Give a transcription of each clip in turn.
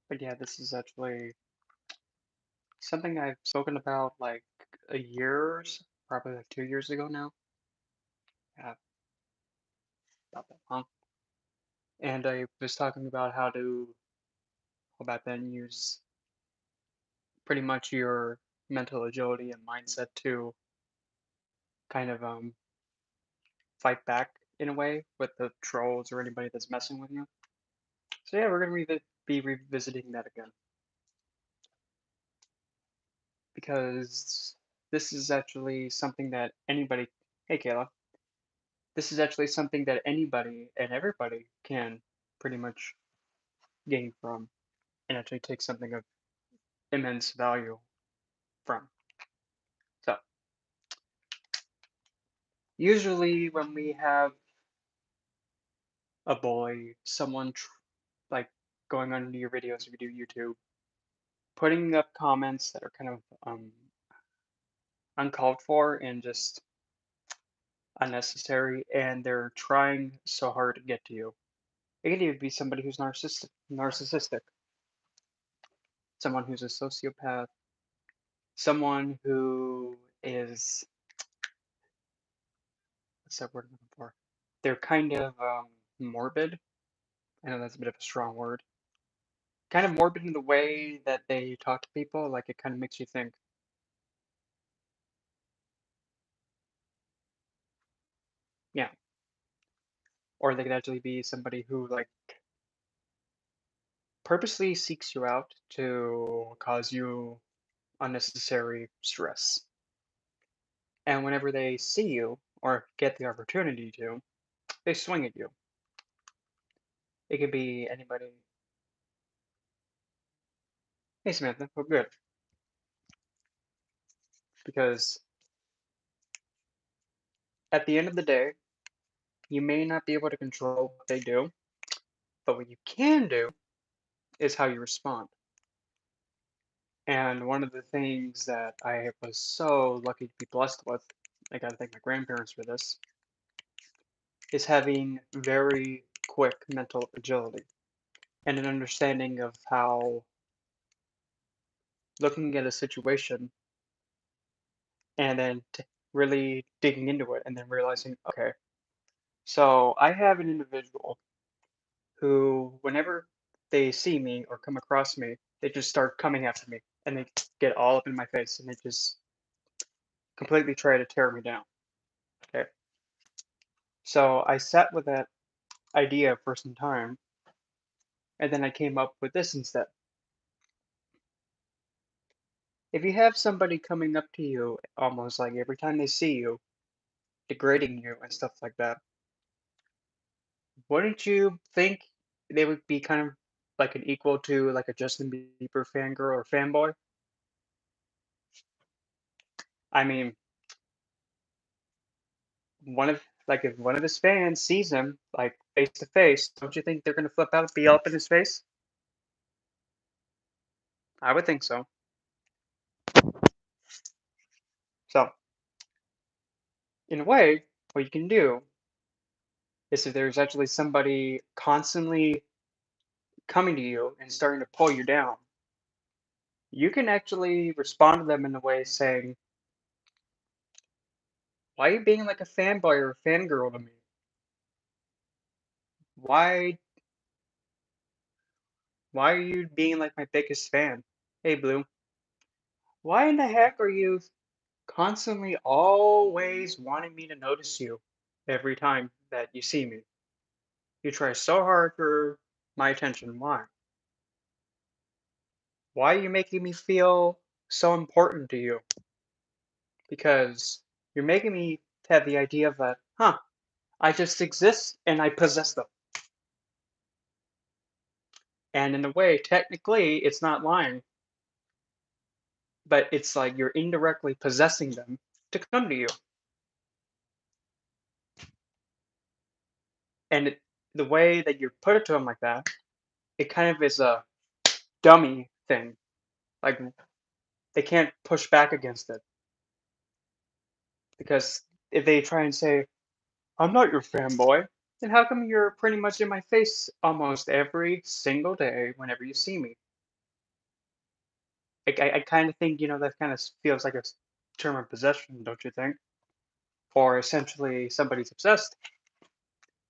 But yeah, this is actually something I've spoken about like a years, probably like 2 years ago now. Yeah, about that long. And I was talking about how back then use pretty much your mental agility and mindset to kind of fight back in a way with the trolls or anybody that's messing with you. So yeah, we're gonna be revisiting that again because this is actually something that anybody. Hey, Kayla. This is actually something that anybody and everybody can pretty much gain from and actually take something of immense value from. So, usually when we have a bully, someone like going onto your videos if you do YouTube, putting up comments that are kind of uncalled for and just unnecessary, and they're trying so hard to get to you. It could even be somebody who's narcissistic, someone who's a sociopath, someone who is what's that word I'm looking for? They're kind of morbid. I know that's a bit of a strong word. Kind of morbid in the way that they talk to people. Like it kind of makes you think. Yeah. Or they could actually be somebody who like purposely seeks you out to cause you unnecessary stress. And whenever they see you or get the opportunity to, they swing at you. It could be anybody. Hey Samantha, we're good. Because at the end of the day, you may not be able to control what they do, but what you can do is how you respond. And one of the things that I was so lucky to be blessed with, I gotta thank my grandparents for this, is having very quick mental agility and an understanding of how looking at a situation and then really digging into it and then realizing, okay, so I have an individual who, whenever they see me or come across me, they just start coming after me and they get all up in my face and they just completely try to tear me down. Okay. So I sat with that idea for some time and then I came up with this instead. If you have somebody coming up to you almost like every time they see you, degrading you and stuff like that, wouldn't you think they would be kind of like an equal to like a Justin Bieber fangirl or fanboy? I mean, one of like if one of his fans sees him like face to face, don't you think they're gonna flip out, be up in his face? I would think so. So, in a way, what you can do is if there's actually somebody constantly coming to you and starting to pull you down, you can actually respond to them in a way saying, "Why are you being like a fanboy or a fangirl to me? Why why are you being like my biggest fan? Hey Blue, why in the heck are you constantly always wanting me to notice you every time that you see me? You try so hard for my attention. Why? Why are you making me feel so important to you? Because you're making me have the idea of that, huh, I just exist and I possess them. And in a way, technically, it's not lying, but it's like you're indirectly possessing them to come to you. And the way that you put it to them like that, it kind of is a dummy thing. Like they can't push back against it because if they try and say, "I'm not your fanboy," then how come you're pretty much in my face almost every single day whenever you see me? I kind of think, that kind of feels like a term of possession, don't you think? Or essentially somebody's obsessed.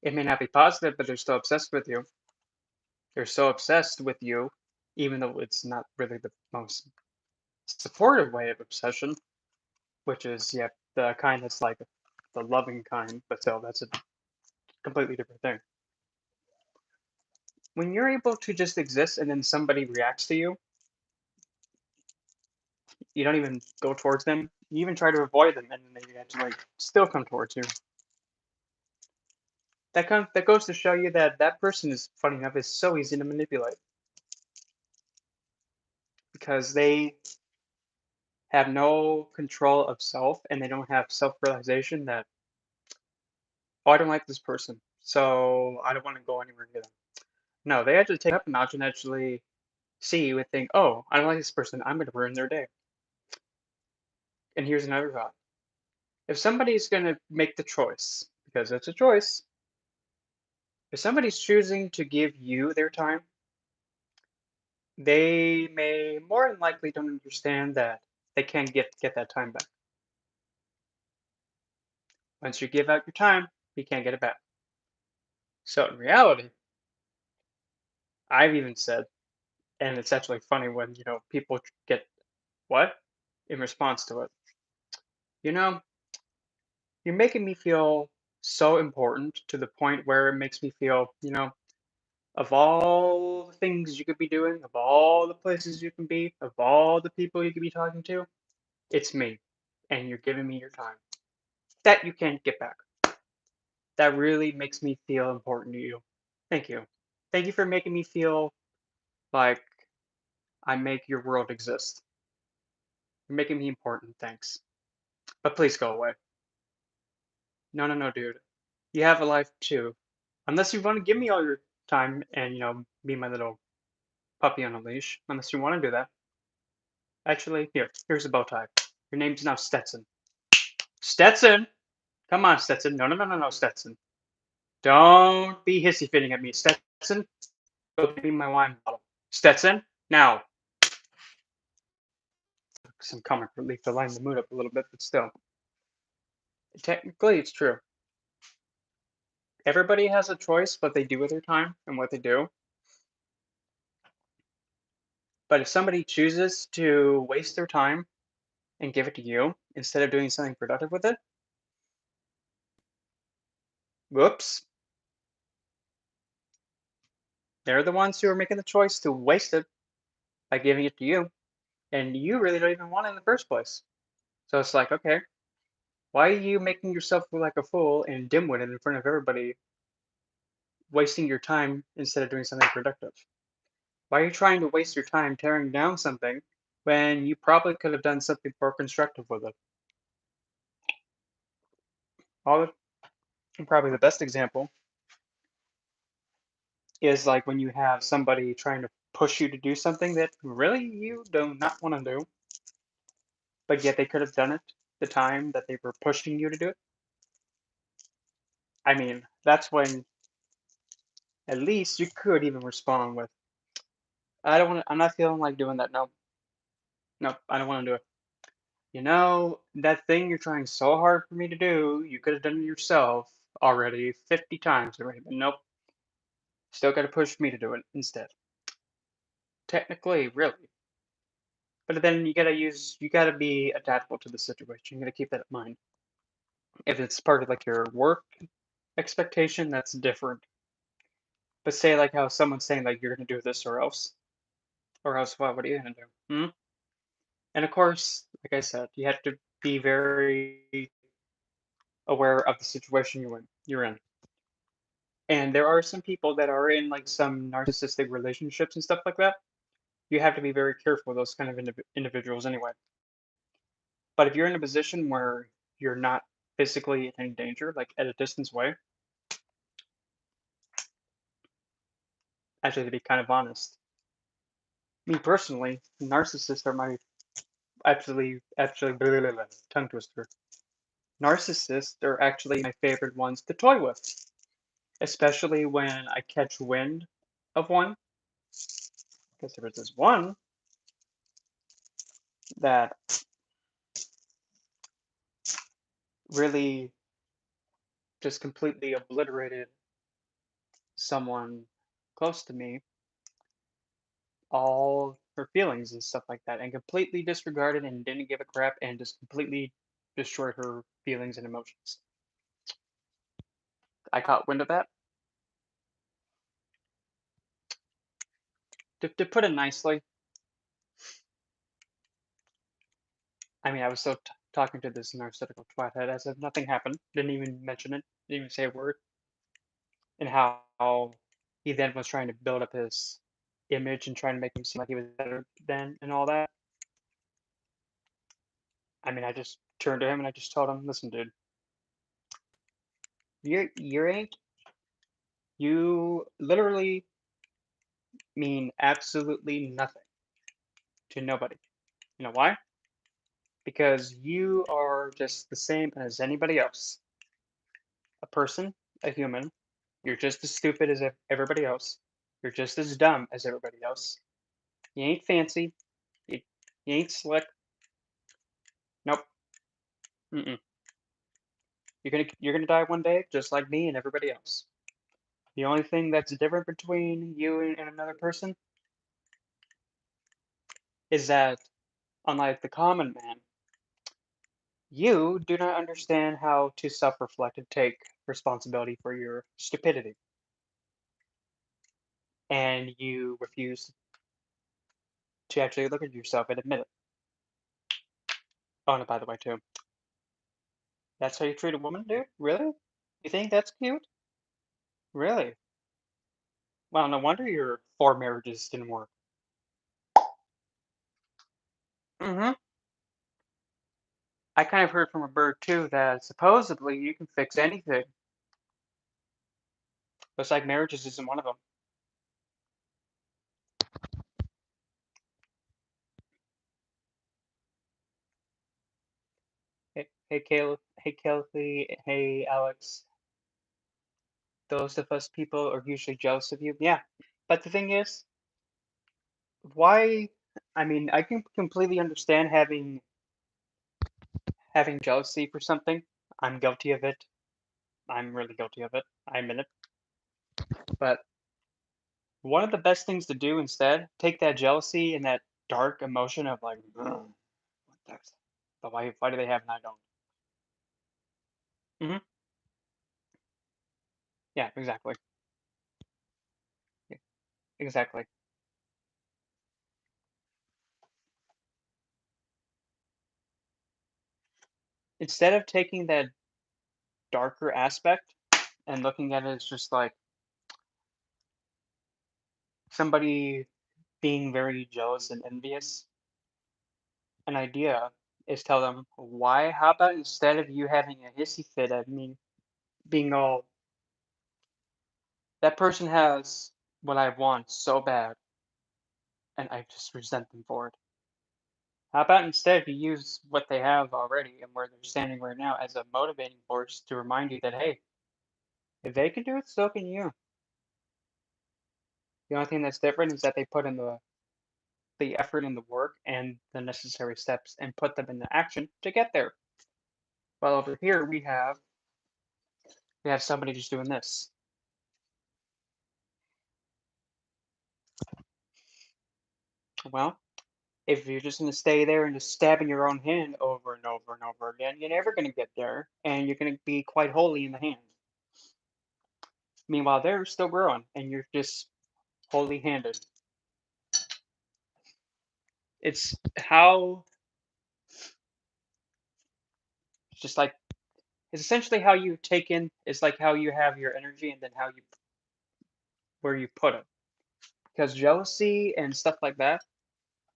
It may not be positive, but they're still obsessed with you. They're so obsessed with you, even though it's not really the most supportive way of obsession, which is, yeah, the kind that's like the loving kind, but still, that's a completely different thing. When you're able to just exist and then somebody reacts to you, you don't even go towards them. You even try to avoid them, and then they actually like still come towards you. That goes to show you that that person is funny enough is so easy to manipulate because they have no control of self and they don't have self realization that, oh, I don't like this person, so I don't want to go anywhere near them. No, they actually take up a notch and actually see you and think, oh, I don't like this person, I'm going to ruin their day. And here's another thought: if somebody's going to make the choice, because it's a choice, if somebody's choosing to give you their time, they may more than likely don't understand that they can't get that time back. Once you give out your time, you can't get it back. So in reality, I've even said, and it's actually funny when people get what in response to it. You know, you're making me feel so important to the point where it makes me feel, of all the things you could be doing, of all the places you can be, of all the people you could be talking to, it's me, and you're giving me your time. That you can't get back. That really makes me feel important to you. Thank you. Thank you for making me feel like I make your world exist. You're making me important, thanks. But please go away. No, no, no, dude. You have a life too. Unless you want to give me all your time and, be my little puppy on a leash. Unless you want to do that. Actually, here's a bow tie. Your name's now Stetson. Stetson! Come on, Stetson. No, no, no, no, no, Stetson. Don't be hissy fitting at me, Stetson. Go give me my wine bottle. Stetson, now. Some comic relief to lighten the mood up a little bit, but still. Technically, it's true. Everybody has a choice what they do with their time and what they do. But if somebody chooses to waste their time and give it to you instead of doing something productive with it, whoops, they're the ones who are making the choice to waste it by giving it to you. And you really don't even want it in the first place. So it's like, okay, why are you making yourself look like a fool and dimwitted in front of everybody, wasting your time instead of doing something productive? Why are you trying to waste your time tearing down something when you probably could have done something more constructive with it? All Probably the best example is like when you have somebody trying to push you to do something that really you do not want to do, but yet they could have done it the time that they were pushing you to do it. I mean, that's when at least you could even respond with, I don't want to, I'm not feeling like doing that. No, no, I don't want to do it. That thing you're trying so hard for me to do, you could have done it yourself already 50 times already, but nope, still got to push me to do it instead. Technically, really. But then you gotta be adaptable to the situation. You gotta keep that in mind. If it's part of like your work expectation, that's different. But say like how someone's saying like you're gonna do this or else what are you gonna do? Hmm? And of course, like I said, you have to be very aware of the situation you're in. And there are some people that are in like some narcissistic relationships and stuff like that. You have to be very careful with those kind of individuals anyway. But if you're in a position where you're not physically in any danger, like at a distance away, actually, to be kind of honest, me personally, narcissists are my blah, blah, blah, blah, tongue twister. Narcissists are actually my favorite ones to toy with, especially when I catch wind of one. Because there was this one that really just completely obliterated someone close to me, all her feelings and stuff like that, and completely disregarded and didn't give a crap and just completely destroyed her feelings and emotions. I caught wind of that. To put it nicely, I mean, I was still talking to this narcissistic twithead as if nothing happened. Didn't even mention it. Didn't even say a word. And how he then was trying to build up his image and trying to make him seem like he was better than and all that. I mean, I just turned to him and I just told him, "Listen, dude, your ain't you literally mean absolutely nothing to nobody. You know why? Because you are just the same as anybody else. A person, a human. You're just as stupid as everybody else. You're just as dumb as everybody else. You ain't fancy. You, you ain't slick. Nope. Mm-mm. You're gonna die one day, just like me and everybody else. The only thing that's different between you and another person is that, unlike the common man, you do not understand how to self-reflect and take responsibility for your stupidity, and you refuse to actually look at yourself and admit it. Oh, and by the way, too, that's how you treat a woman, dude? Really? You think that's cute? Really? Well, no wonder your 4 marriages didn't work. Mm-hmm. I kind of heard from a bird too that supposedly you can fix anything. Looks like marriages isn't one of them. Hey, Caleb. Hey, Kelsey. Hey, Alex. Those of us people are usually jealous of you. Yeah, but the thing is, why? I mean, I can completely understand having jealousy for something. I'm guilty of it. I'm really guilty of it. I admit it. But one of the best things to do instead, take that jealousy and that dark emotion of like, "Ugh, what the, but why do they have and I don't?" Hmm. Yeah, exactly. Yeah, exactly. Instead of taking that darker aspect and looking at it as just like somebody being very jealous and envious, an idea is tell them, why, how about instead of you having a hissy fit at me being all, that person has what I want so bad and I just resent them for it. How about instead you use what they have already and where they're standing right now as a motivating force to remind you that, hey, if they can do it, so can you. The only thing that's different is that they put in the effort and the work and the necessary steps and put them into action to get there. Well, over here we have somebody just doing this. Well, if you're just gonna stay there and just stabbing your own hand over and over and over again, you're never gonna get there, and you're gonna be quite holy in the hand. Meanwhile, they're still growing, and you're just holy handed. It's how it's just like it's essentially how you take in. It's like how you have your energy, and then how you where you put it. Because jealousy and stuff like that,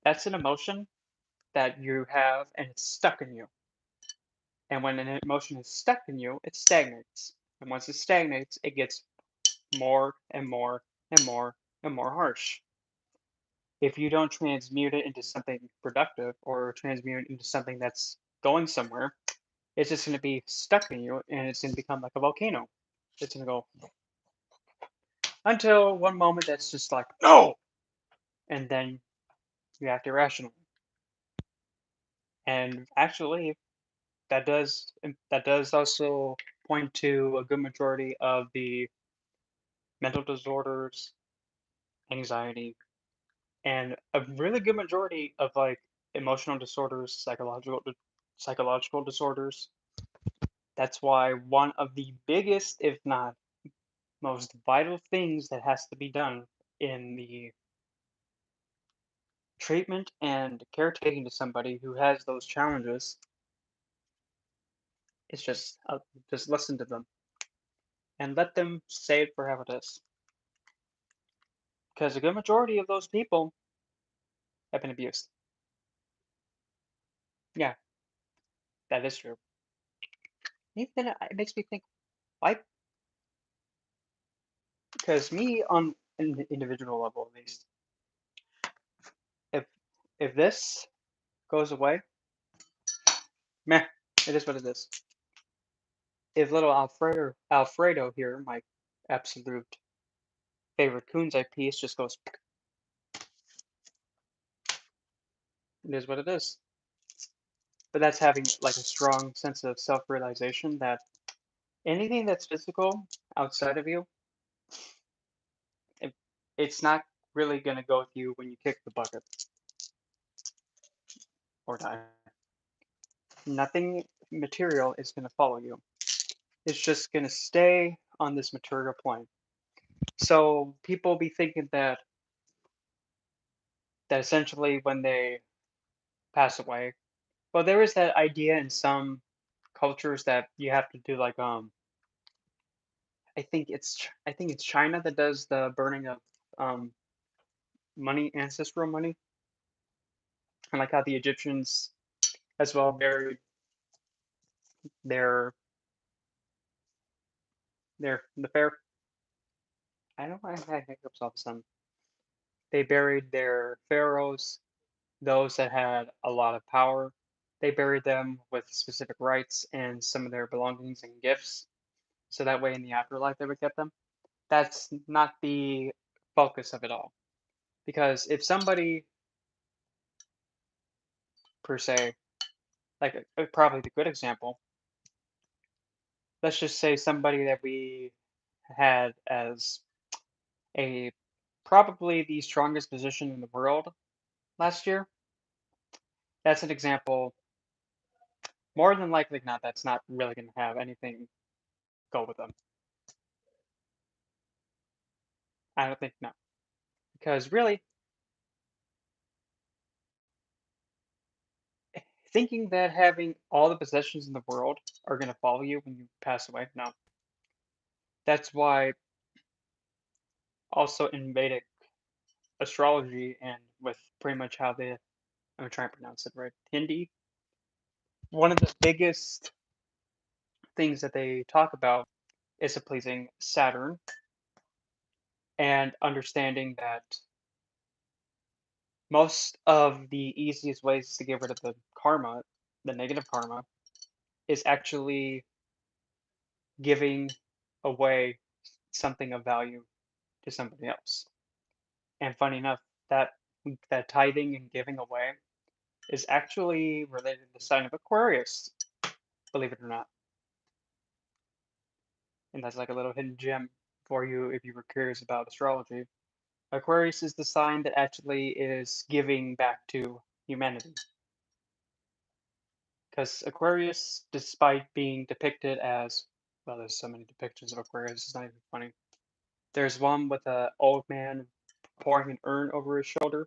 that's an emotion that you have, and it's stuck in you. And when an emotion is stuck in you, it stagnates. And once it stagnates, it gets more and more and more and more harsh. If you don't transmute it into something productive or transmute it into something that's going somewhere, it's just going to be stuck in you and it's going to become like a volcano. It's going to go until one moment that's just like, no! And then you act irrationally. And actually, that does also point to a good majority of the mental disorders, anxiety, and a really good majority of like emotional disorders, psychological disorders. That's why one of the biggest, if not most vital things that has to be done in the treatment and caretaking to somebody who has those challenges is just listen to them and let them say it for how it is. Because a good majority of those people have been abused. Yeah, that is true. Even then, it makes me think, why? Because me, on an individual level at least, if this goes away, meh, it is what it is. If little Alfredo here, my absolute favorite Kunzite piece, just goes, it is what it is. But that's having like a strong sense of self-realization that anything that's physical outside of you, it, it's not really gonna go with you when you kick the bucket or die. Nothing material is gonna follow you. It's just gonna stay on this material plane. So people be thinking that essentially when they pass away, well, there is that idea in some cultures that you have to do like I think it's China that does the burning of um money, ancestral money, and like how the Egyptians as well buried their the fair. I don't know why I had hiccups all of a sudden. They buried their pharaohs, those that had a lot of power. They buried them with specific rights and some of their belongings and gifts, so that way in the afterlife they would get them. That's not the focus of it all. Because if somebody per se, like probably the good example, let's just say somebody that we had as a probably the strongest position in the world last year. That's an example. More than likely not, that's not really going to have anything go with them. I don't think no, because really, thinking that having all the possessions in the world are going to follow you when you pass away, no. That's why also in Vedic astrology and with pretty much how they, I'm trying to pronounce it right, Hindi, one of the biggest things that they talk about is a pleasing Saturn and understanding that most of the easiest ways to get rid of the karma, the negative karma, is actually giving away something of value to somebody else. And funny enough, that that tithing and giving away is actually related to the sign of Aquarius, believe it or not. And that's like a little hidden gem for you if you were curious about astrology. Aquarius is the sign that actually is giving back to humanity. Because Aquarius, despite being depicted as, well, there's so many depictions of Aquarius, it's not even funny. There's one with an old man pouring an urn over his shoulder,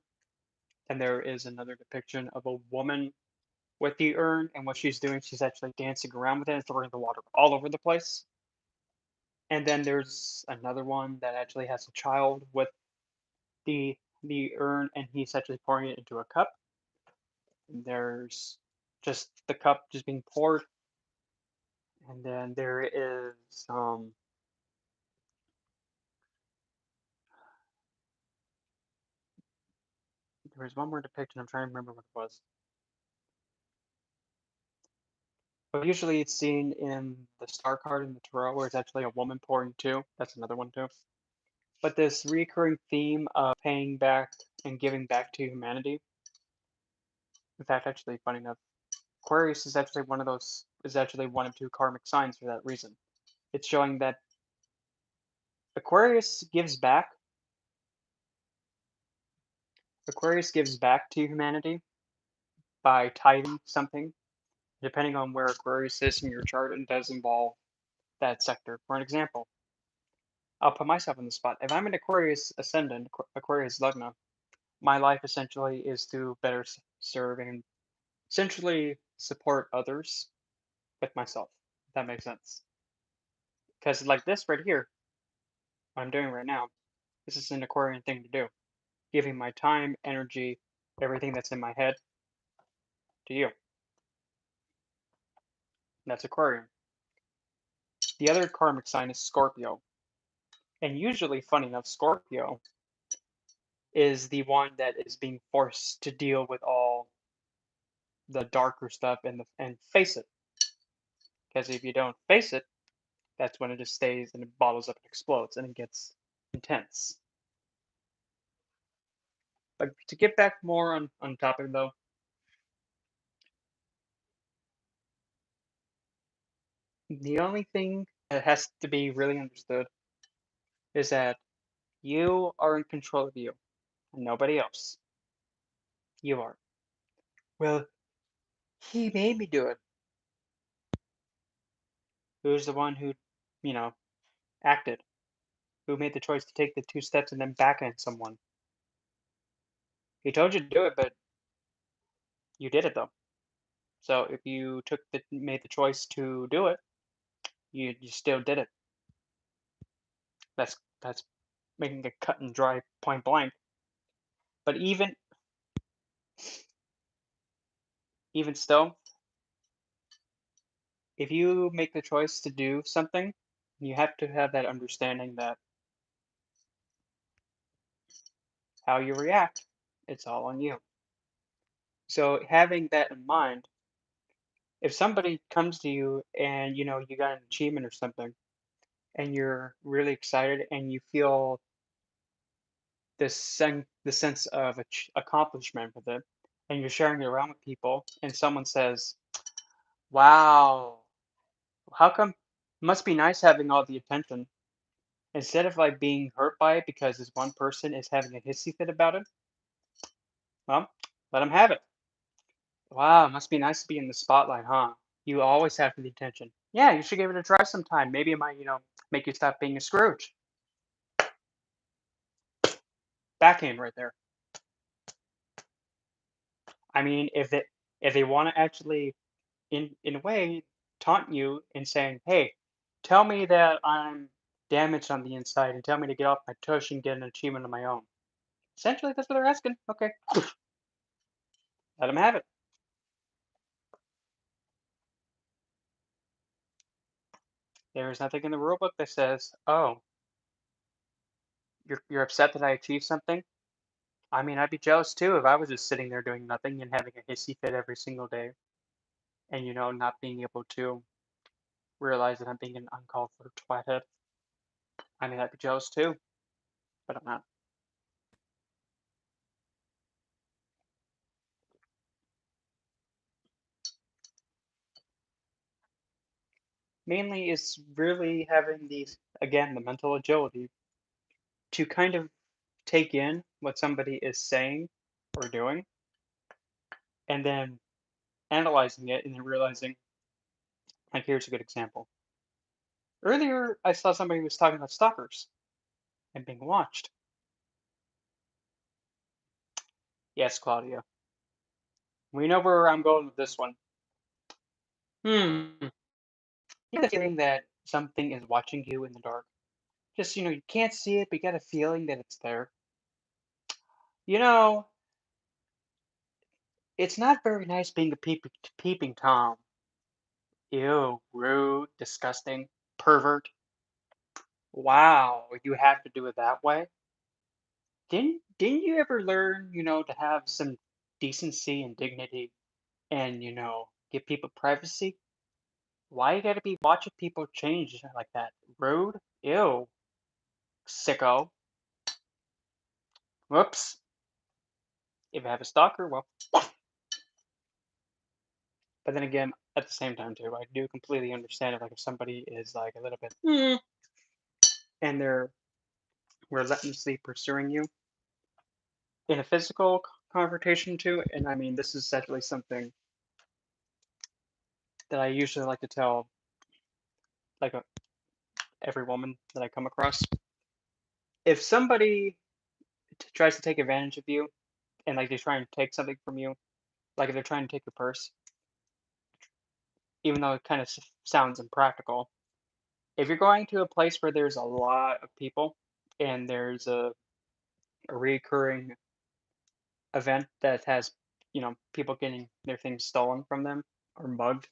and there is another depiction of a woman with the urn, and what she's doing, she's actually dancing around with it and throwing the water all over the place. And then there's another one that actually has a child with the urn, and he's actually pouring it into a cup. And there's just the cup just being poured, and then there is there was one more depiction. I'm trying to remember what it was. But usually it's seen in the star card in the tarot where it's actually a woman pouring too. That's another one too. But this recurring theme of paying back and giving back to humanity. In fact, actually, funny enough, Aquarius is actually one of two karmic signs for that reason. It's showing that Aquarius gives back Aquarius gives back to humanity by tithing something. Depending on where Aquarius is in your chart, it does involve that sector. For an example, I'll put myself in the spot. If I'm an Aquarius ascendant, Aquarius Lugna, my life essentially is to better serve and essentially support others with myself. If that makes sense. Because like this right here, what I'm doing right now, this is an Aquarian thing to do. Giving my time, energy, everything that's in my head to you. That's Aquarian. The other karmic sign is Scorpio. And usually, funny enough, Scorpio is the one that is being forced to deal with all the darker stuff and face it. Because if you don't face it, that's when it just stays and it bottles up and explodes and it gets intense. But to get back more on topic though, the only thing that has to be really understood is that you are in control of you and nobody else. You are. Well, he made me do it. Who's the one who, you know, acted? Who made the choice to take the two steps and then backhand someone? He told you to do it, but you did it though. So if you made the choice to do it, you still did it. That's making it cut and dry, point blank. But even still, if you make the choice to do something, you have to have that understanding that how you react, it's all on you. So having that in mind, if somebody comes to you and you got an achievement or something, and you're really excited and you feel the sense of accomplishment with it, and you're sharing it around with people, and someone says, "Wow, how come? Must be nice having all the attention." Instead of like being hurt by it because this one person is having a hissy fit about it, well, let them have it. Wow, must be nice to be in the spotlight, huh? You always have the attention. Yeah, you should give it a try sometime. Maybe it might, make you stop being a Scrooge. Backhand right there. I mean, if they want to actually, in a way, taunt you in saying, "Hey, tell me that I'm damaged on the inside, and tell me to get off my tush and get an achievement of my own." Essentially, that's what they're asking. Okay, let them have it. There's nothing in the rule book that says, "Oh, you're upset that I achieved something." I mean, I'd be jealous too if I was just sitting there doing nothing and having a hissy fit every single day, and not being able to realize that I'm being an uncalled for twathead. I mean, I'd be jealous too, but I'm not. Mainly, it's really having again, the mental agility to kind of take in what somebody is saying or doing, and then analyzing it and then realizing, like, here's a good example. Earlier, I saw somebody was talking about stalkers and being watched. Yes, Claudia. We know where I'm going with this one. Hmm. You have the feeling that something is watching you in the dark. Just, you can't see it, but you got a feeling that it's there. You know, it's not very nice being a peeping Tom. Ew, rude, disgusting, pervert. Wow, you have to do it that way? Didn't you ever learn, to have some decency and dignity and, give people privacy? Why you gotta be watching people change like that? Rude? Ew, sicko. Whoops. If I have a stalker, well, But then again, at the same time too, I do completely understand it. Like if somebody is like a little bit and they're relentlessly pursuing you in a physical confrontation too. And I mean, this is actually something that I usually like to tell like every woman that I come across. If somebody tries to take advantage of you and like they try and take something from you, like if they're trying to take your purse, even though it kind of sounds impractical, if you're going to a place where there's a lot of people and there's a recurring event that has, people getting their things stolen from them or mugged,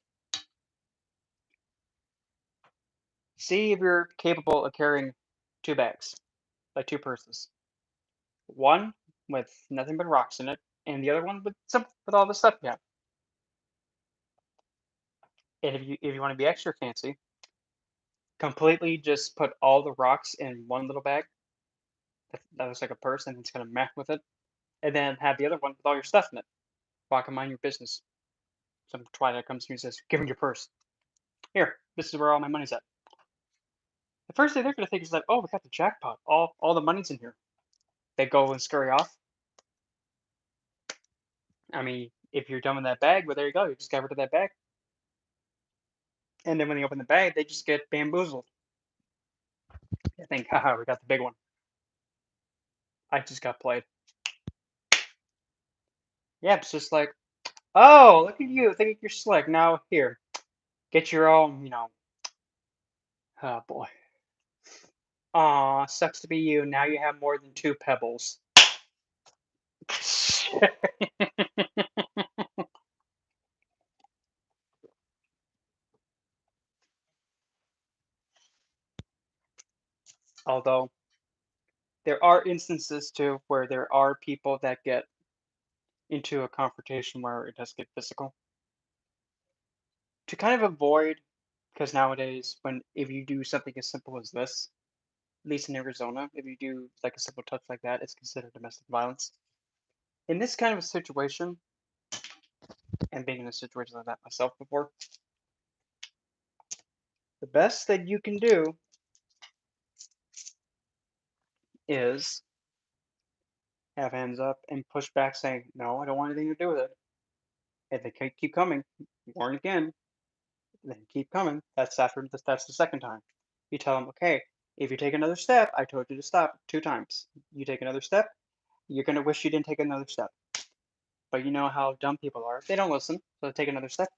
see if you're capable of carrying two bags, like two purses. One with nothing but rocks in it, and the other one with all the stuff you have. And if you want to be extra fancy, completely just put all the rocks in one little bag that looks like a purse, and it's gonna match with it, and then have the other one with all your stuff in it. Walk and mind your business. Some twilight comes to me and says, "Give me your purse. Here, this is where all my money's at." The first thing they're gonna think is like, "Oh, we got the jackpot. All the money's in here." They go and scurry off. I mean, if you're done with that bag, well, there you go. You just got rid of that bag. And then when they open the bag, they just get bamboozled. They think, haha, we got the big one. I just got played. Yeah, it's just like, oh, look at you. Think you're slick. Now, here, get your own, oh boy. Aw, sucks to be you. Now you have more than two pebbles. Although, there are instances too where there are people that get into a confrontation where it does get physical. To kind of avoid, because nowadays, if you do something as simple as this, at least in Arizona, if you do like a simple touch like that, it's considered domestic violence. In this kind of a situation, and being in a situation like that myself before, the best that you can do is have hands up and push back saying, no, I don't want anything to do with it. If they keep coming, warn again, then keep coming. That's the second time. You tell them, okay, if you take another step, I told you to stop two times. You take another step, you're gonna wish you didn't take another step. But you know how dumb people are. They don't listen, so they take another step.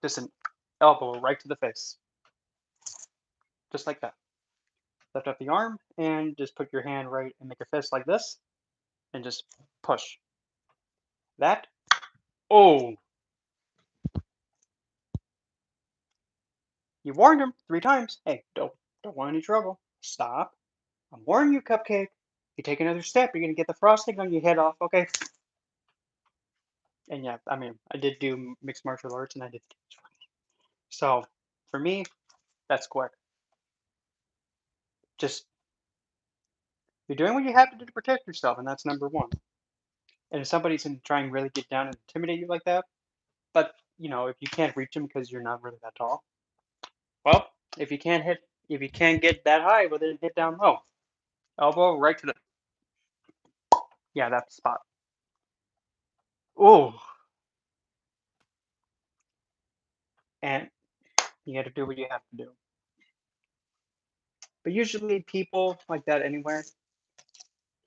Just an elbow right to the face. Just like that. Lift up the arm and just put your hand right and make a fist like this and just push. That. Oh, you warned him three times. Hey, don't want any trouble. Stop. I'm warning you, Cupcake. You take another step, you're gonna get the frosting on your head off. Okay. And yeah, I mean, I did do mixed martial arts, and I did. So for me, that's quick. Just you're doing what you have to do to protect yourself, and that's number one. And if somebody's gonna try and really get down and intimidate you like that, but if you can't reach them because you're not really that tall, well, if you can't get that high, well then hit down low, elbow right to the, yeah, that spot. Oh, and you got to do what you have to do. But usually people like that anywhere,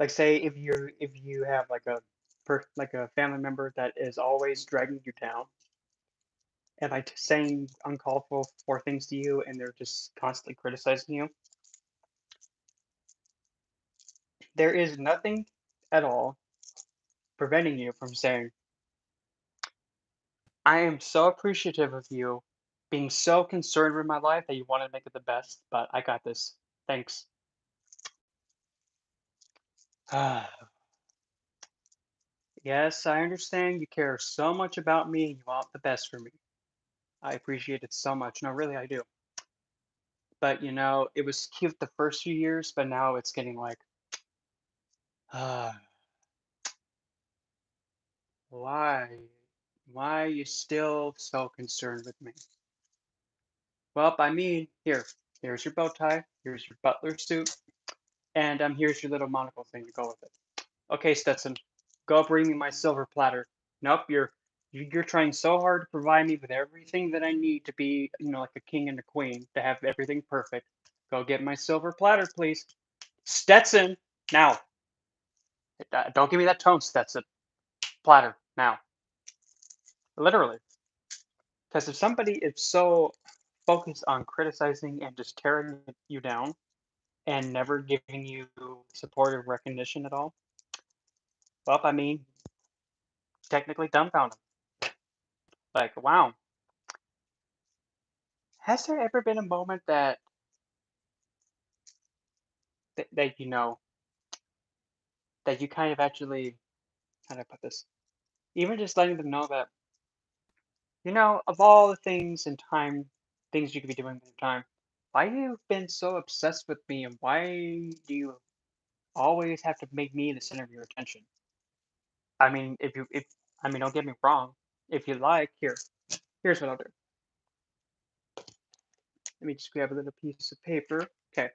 like say if you have like like a family member that is always dragging you down and like saying uncalled for things to you, and they're just constantly criticizing you, there is nothing at all preventing you from saying, I am so appreciative of you being so concerned with my life that you want to make it the best, but I got this. Thanks. Yes, I understand you care so much about me and you want the best for me. I appreciate it so much. No, really, I do. But it was cute the first few years, but now it's getting like, uh, why? Why are you still so concerned with me? Well, I mean, here's your bow tie, here's your butler suit, and here's your little monocle thing to go with it. Okay, Stetson, go bring me my silver platter. Nope, you're trying so hard to provide me with everything that I need to be, like a king and a queen, to have everything perfect. Go get my silver platter, please. Stetson, now. Don't give me that tone, Stetson. Platter, now. Literally. Because if somebody is so focused on criticizing and just tearing you down and never giving you supportive recognition at all, well, I mean, technically dumbfounded. Like, wow, has there ever been a moment that that you kind of actually, how do I put this? Even just letting them know that, of all the things and time, things you could be doing with your time, why you've been so obsessed with me and why do you always have to make me the center of your attention? I mean, if I mean, don't get me wrong. If you like, here's what I'll do. Let me just grab a little piece of paper. Okay.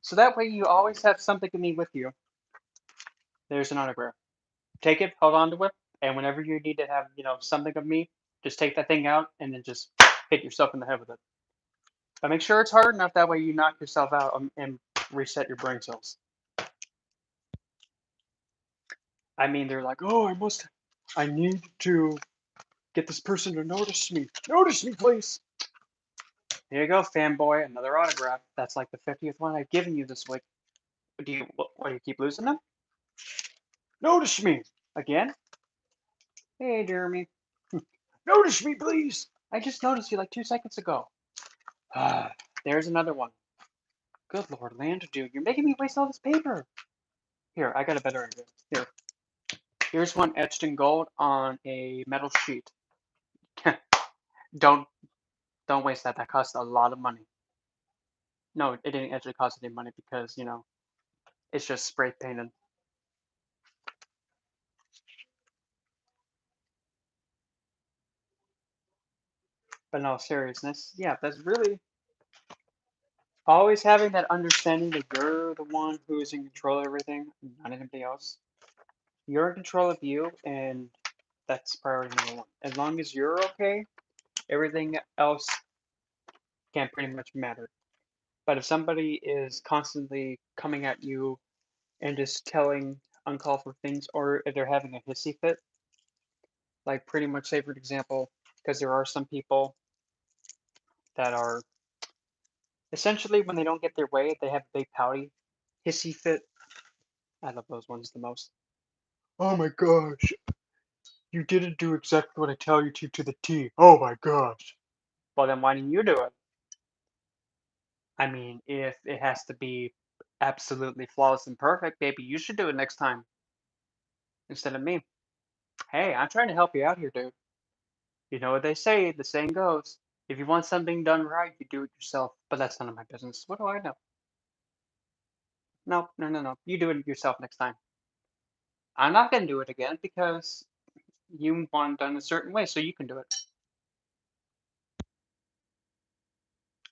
So that way you always have something of me with you. There's an autograph. Take it, hold on to it, and whenever you need to have, something of me, just take that thing out and then just hit yourself in the head with it. But make sure it's hard enough that way you knock yourself out and reset your brain cells. I mean, they're like, oh, I need to get this person to notice me. Notice me, please. Here you go, fanboy. Another autograph. That's like the 50th one I've given you this week. What do you keep losing them? Notice me again. Hey, Jeremy. Notice me, please. I just noticed you like 2 seconds ago. Ah, there's another one. Good Lord, Land, dude, you're making me waste all this paper. Here, I got a better idea. Here's one etched in gold on a metal sheet. don't don't waste that. That costs a lot of money. No, it didn't actually cost any money because it's just spray painted. But in all seriousness, yeah, that's really always having that understanding that you're the one who is in control of everything, not anybody else. You're in control of you, and that's priority number one. As long as you're okay, everything else can pretty much matter. But if somebody is constantly coming at you and just telling uncalled for things, or if they're having a hissy fit, like pretty much say for example, because there are some people that are essentially when they don't get their way, they have a big pouty hissy fit. I love those ones the most. Oh my gosh, you didn't do exactly what I tell you to the T. Oh my gosh. Well, then why didn't you do it? I mean, if it has to be absolutely flawless and perfect, maybe you should do it next time instead of me. Hey, I'm trying to help you out here, dude. You know what they say, the saying goes, if you want something done right, you do it yourself. But that's none of my business. What do I know? No, no, no, no. You do it yourself next time. I'm not going to do it again because you want it done a certain way, so you can do it.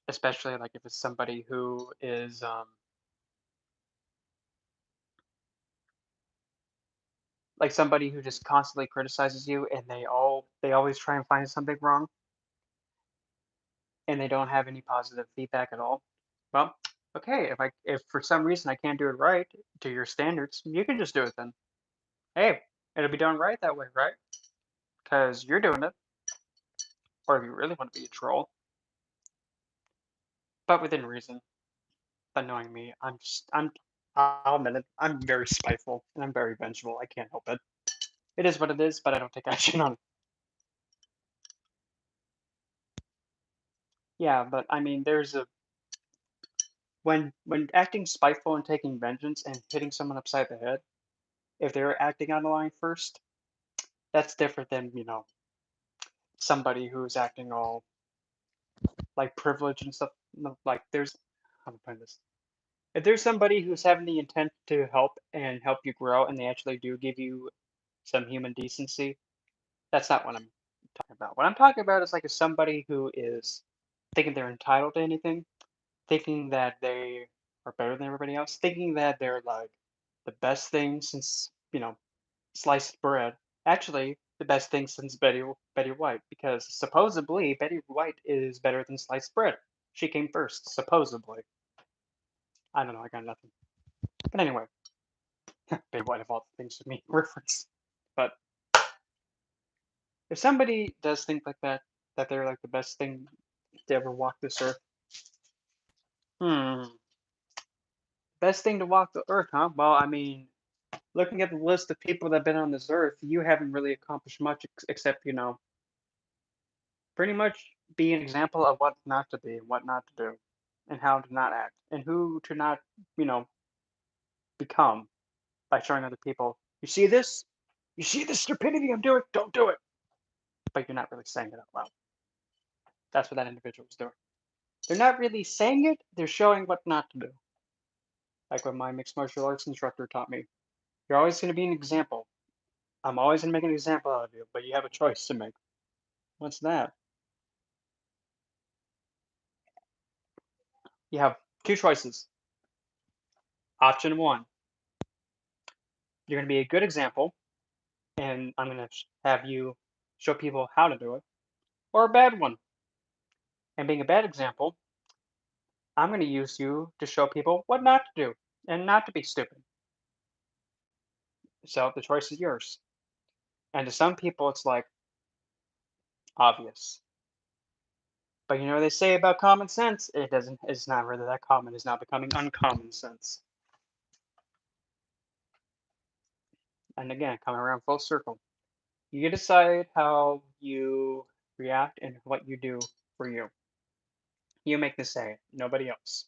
Especially like if it's somebody who is like somebody who just constantly criticizes you and they always try and find something wrong and they don't have any positive feedback at all. Well, okay, if for some reason I can't do it right to your standards, you can just do it then. Hey, it'll be done right that way, right? Because you're doing it, or if you really want to be a troll, but within reason. But knowing me, I'll admit it, I'm very spiteful and I'm very vengeful. I can't help it. It is what it is, but I don't take action on it. Yeah, but I mean, there's a when acting spiteful and taking vengeance and hitting someone upside the head, if they're acting on the line first, that's different than somebody who's acting all like privileged and stuff. No, like there's how to put this. If there's somebody who's having the intent to help and help you grow, and they actually do give you some human decency, That's not what I'm talking about. What I'm talking about is like if somebody who is thinking they're entitled to anything, thinking that they are better than everybody else, thinking that they're like the best thing since, sliced bread. Actually, the best thing since Betty White, because supposedly Betty White is better than sliced bread. She came first, supposedly. I don't know, I got nothing. But anyway, Betty White of all the things to me reference. But if somebody does think like that they're like the best thing to ever walk this earth, hmm, best thing to walk the earth, huh? Well, I mean, looking at the list of people that have been on this earth, you haven't really accomplished much except, pretty much be an example of what not to be and what not to do, and how to not act, and who to not, you know, become by showing other people, you see this? You see this stupidity I'm doing? Don't do it. But you're not really saying it out loud. That's what that individual is doing. They're not really saying it, they're showing what not to do. Like what my mixed martial arts instructor taught me. You're always going to be an example. I'm always going to make an example out of you, but you have a choice to make. What's that? You have two choices. Option one, you're going to be a good example, and I'm going to have you show people how to do it, or a bad one. And being a bad example, I'm going to use you to show people what not to do and not to be stupid. So the choice is yours. And to some people, it's like obvious. But they say about common sense, it doesn't. It's not really that common. It's now becoming uncommon sense. And again, coming around full circle, you decide how you react and what you do for you. You make the say, nobody else.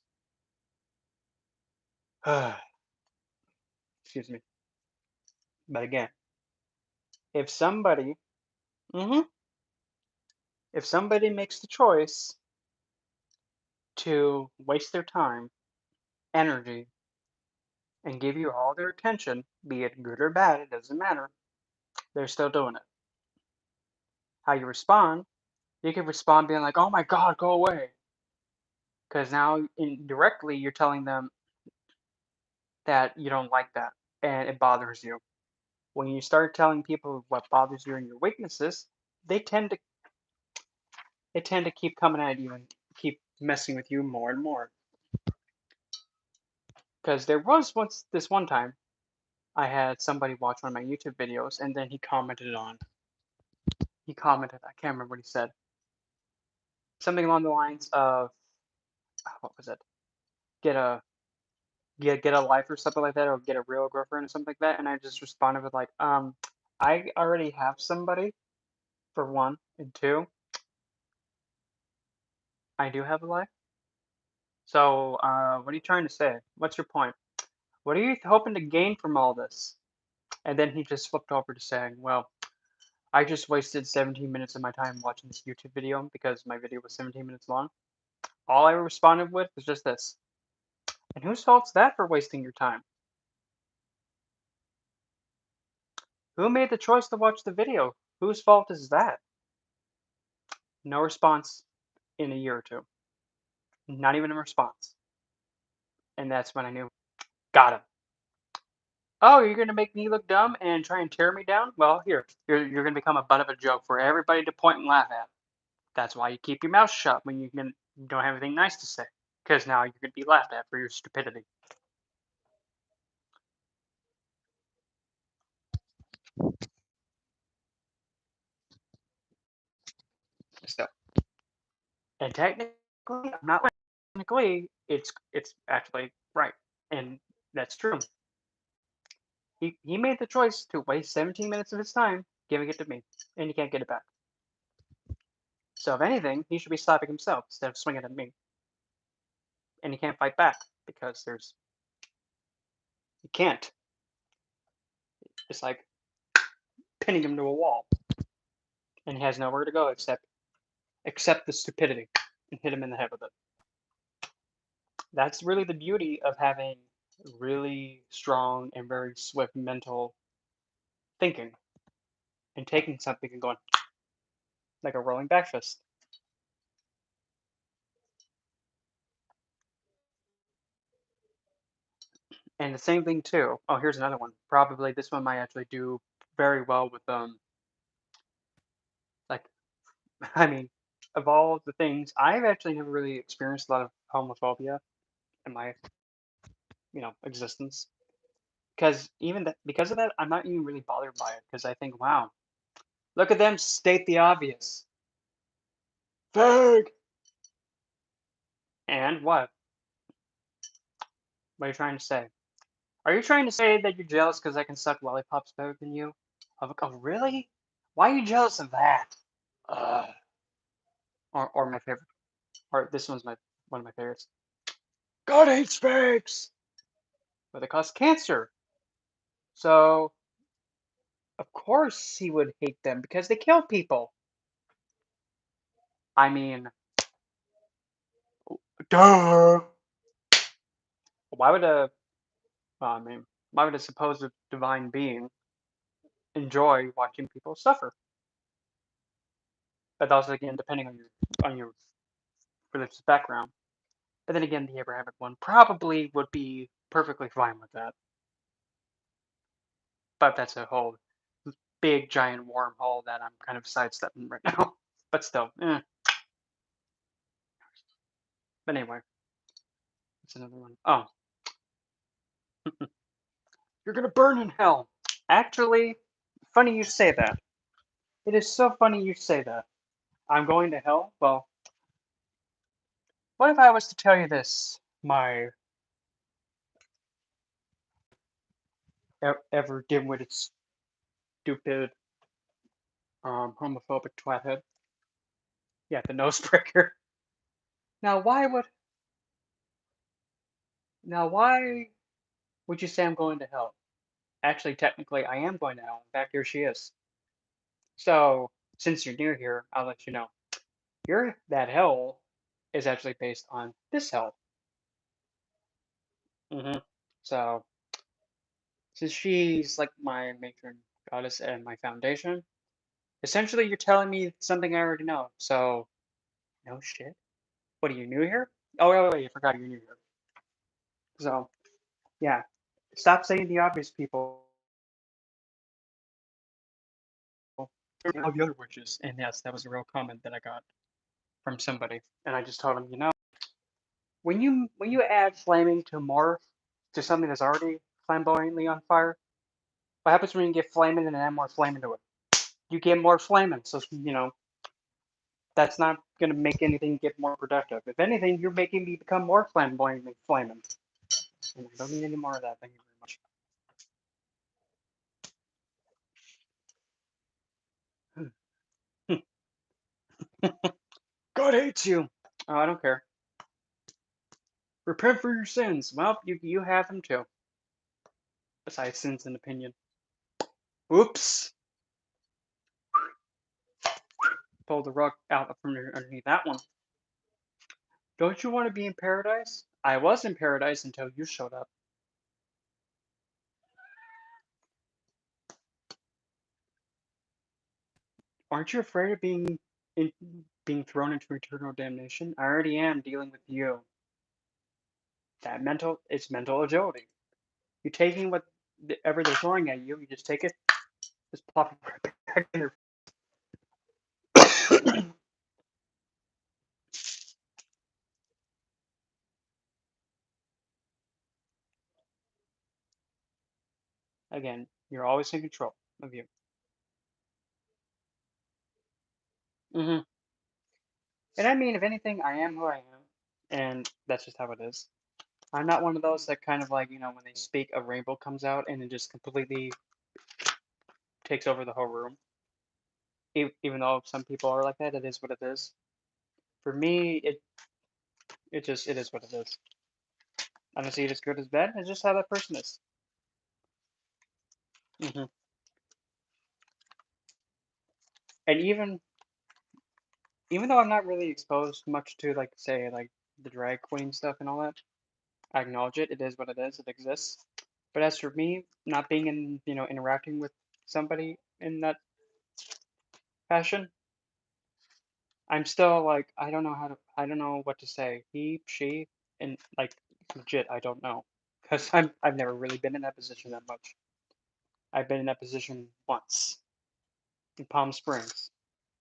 Excuse me. But again, if somebody, mhm, if somebody makes the choice to waste their time, energy, and give you all their attention, be it good or bad, it doesn't matter, they're still doing it. How you respond, you can respond being like, oh my God, go away. Because now indirectly you're telling them that you don't like that and it bothers you. When you start telling people what bothers you and your weaknesses, they tend to keep coming at you and keep messing with you more and more. Because there was once this one time I had somebody watch one of my YouTube videos and then he commented, I can't remember what he said. Something along the lines of, what was it? Get a get a life or something like that, or get a real girlfriend or something like that. And I just responded with like, I already have somebody, for one, and two, I do have a life. So, what are you trying to say? What's your point? What are you hoping to gain from all this? And then he just flipped over to saying, well, I just wasted 17 minutes of my time watching this YouTube video because my video was 17 minutes long. All I responded with was just this. And whose fault's that for wasting your time? Who made the choice to watch the video? Whose fault is that? No response in a year or two. Not even a response. And that's when I knew, got him. Oh, you're gonna make me look dumb and try and tear me down? Well, here, you're gonna become a butt of a joke for everybody to point and laugh at. That's why you keep your mouth shut when you don't have anything nice to say, because now you're gonna be laughed at for your stupidity. So, and technically, I'm not lying. Technically, it's actually right, and that's true. He made the choice to waste 17 minutes of his time giving it to me, and he can't get it back. So if anything, he should be slapping himself instead of swinging at me. And he can't fight back because he can't. It's like pinning him to a wall, and he has nowhere to go except the stupidity and hit him in the head with it. That's really the beauty of having really strong and very swift mental thinking. and taking something and going like a rolling back fist. And the same thing too. Oh, here's another one. Probably this one might actually do very well with like I mean, of all the things, I've actually never really experienced a lot of homophobia in my existence. Because even that, because of that, I'm not even really bothered by it. Because I think, wow, look at them state the obvious. Fag. And what? What are you trying to say? Are you trying to say that you're jealous because I can suck lollipops better than you? Oh, really? Why are you jealous of that? Ugh. Or my favorite, or this one's my one of my favorites. God hates fags, but they cause cancer. So of course he would hate them because they kill people. I mean, duh. Why would a, well, I mean, why would a supposed divine being enjoy watching people suffer? But also again, depending on your religious background. But then again, the Abrahamic one probably would be perfectly fine with that. But that's a whole big giant wormhole that I'm kind of sidestepping right now. But still, But anyway, it's another one. Oh, you're gonna burn in hell. Actually, funny you say that. It is so funny you say that. I'm going to hell? Well, what if I was to tell you this, my ever dim-witted, stupid, homophobic twathead? Yeah, the nose breaker. Now, why would you say I'm going to hell? Actually, technically, I am going to hell. In fact, here she is. So, since you're new here, I'll let you know. That hell is actually based on this hell. So, since she's like my matron goddess and my foundation, essentially you're telling me something I already know. So, no shit. What are you new here? Oh, wait, I forgot you're new here. So, yeah. Stop saying the obvious, people. All the other witches. And yes, that was a real comment that I got from somebody. And I just told him, when you add flaming to something that's already flamboyantly on fire, what happens when you get flaming and add more flame into it? You get more flaming. So, that's not going to make anything get more productive. If anything, you're making me become more flamboyantly flaming. And I don't need any more of that. Thank you very much. God hates you. Oh, I don't care. Repent for your sins. Well, you have them too. Besides sins and opinion. Oops. Pull the rug out from underneath that one. Don't you want to be in paradise? I was in paradise until you showed up. Aren't you afraid of in, being thrown into eternal damnation? I already am dealing with you. It's mental agility. You're taking whatever they're throwing at you. You just take it, just pop it right back in their. Again, you're always in control of you. hmm And I mean, if anything, I am who I am, and that's just how it is. I'm not one of those that kind of like, when they speak, a rainbow comes out and it just completely takes over the whole room. Even though some people are like that, it is what it is. For me, it is what it is. I don't see it as good as bad. It's just how that person is. hmm And even though I'm not really exposed much to like say like the drag queen stuff and all that, I acknowledge it. It is what it is. It exists. But as for me, not being in interacting with somebody in that fashion. I'm still like, I don't know what to say. He, she, and like, legit, I don't know. Because I've never really been in that position that much. I've been in that position once in Palm Springs.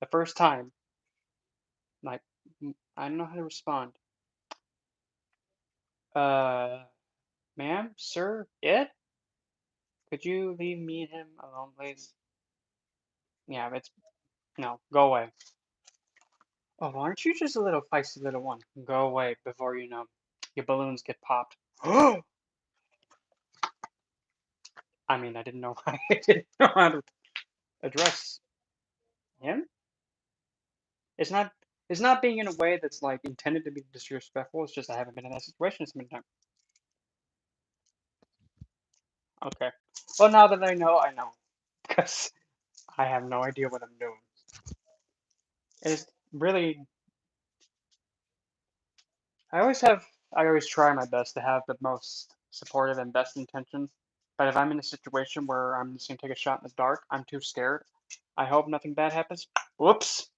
The first time, like, I don't know how to respond. Uh, ma'am, sir, it? Could you leave me and him alone, please? Yeah, no, go away. Oh, aren't you just a little feisty little one? Go away before you know your balloons get popped. I mean, I didn't know I didn't know how to address him. It's not it's not being in a way that's like intended to be disrespectful. It's just I haven't been in that situation so many times. Okay. Well, now that I know. Because I have no idea what I'm doing. It's really I always try my best to have the most supportive and best intentions. But if I'm in a situation where I'm just gonna take a shot in the dark, I'm too scared. I hope nothing bad happens. Whoops.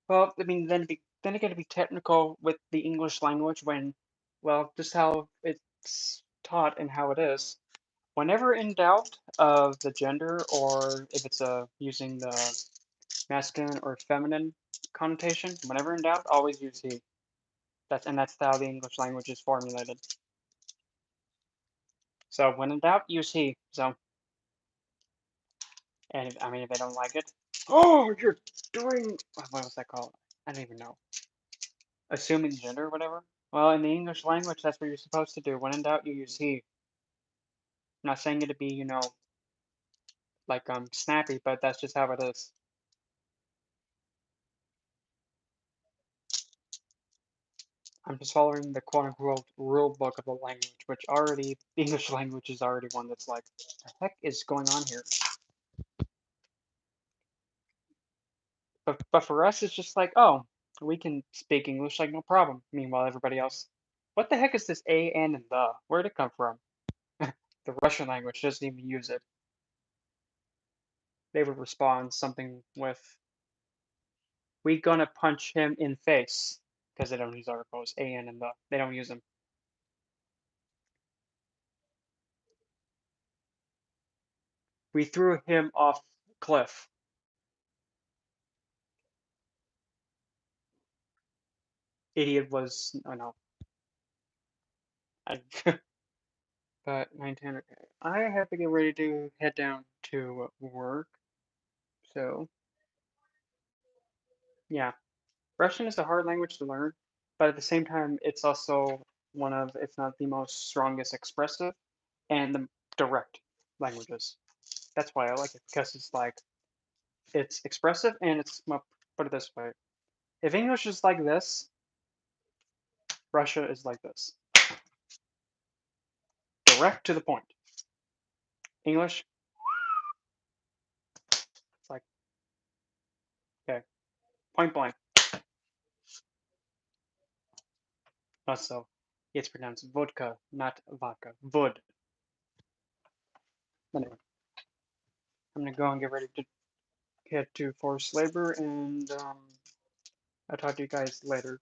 Well, I mean, then again, to be technical with the English language when, well, just how it's taught and how it is. Whenever in doubt of the gender or if it's using the masculine or feminine connotation, whenever in doubt, always use he. That's how the English language is formulated. So when in doubt, use he. So, and I mean, if they don't like it, oh, you're doing what was that called? I don't even know. Assuming gender or whatever. Well, in the English language, that's what you're supposed to do. When in doubt, you use he. I'm not saying it to be, like snappy, but that's just how it is. I'm just following the quote-unquote rule book of the language, which already the English language is already one that's like, the heck is going on here? But for us, it's just like, oh, we can speak English like no problem. Meanwhile, everybody else, what the heck is this a, and the? Where'd it come from? The Russian language doesn't even use it. They would respond something with, "We gonna punch him in face," because they don't use articles, a, and the. They don't use them. We threw him off cliff. Idiot was, oh no. I, but 9:10. Okay. I have to get ready to head down to work. So yeah, Russian is a hard language to learn, but at the same time, it's also one of, if not the most strongest expressive and the direct languages. That's why I like it because it's like it's expressive and it's, well, put it this way: if English is like this, Russia is like this, direct to the point. English, it's like, okay, point blank. Also, it's pronounced vodka, not vodka. Vod. Anyway, I'm gonna go and get ready to head to forced labor, and I'll talk to you guys later.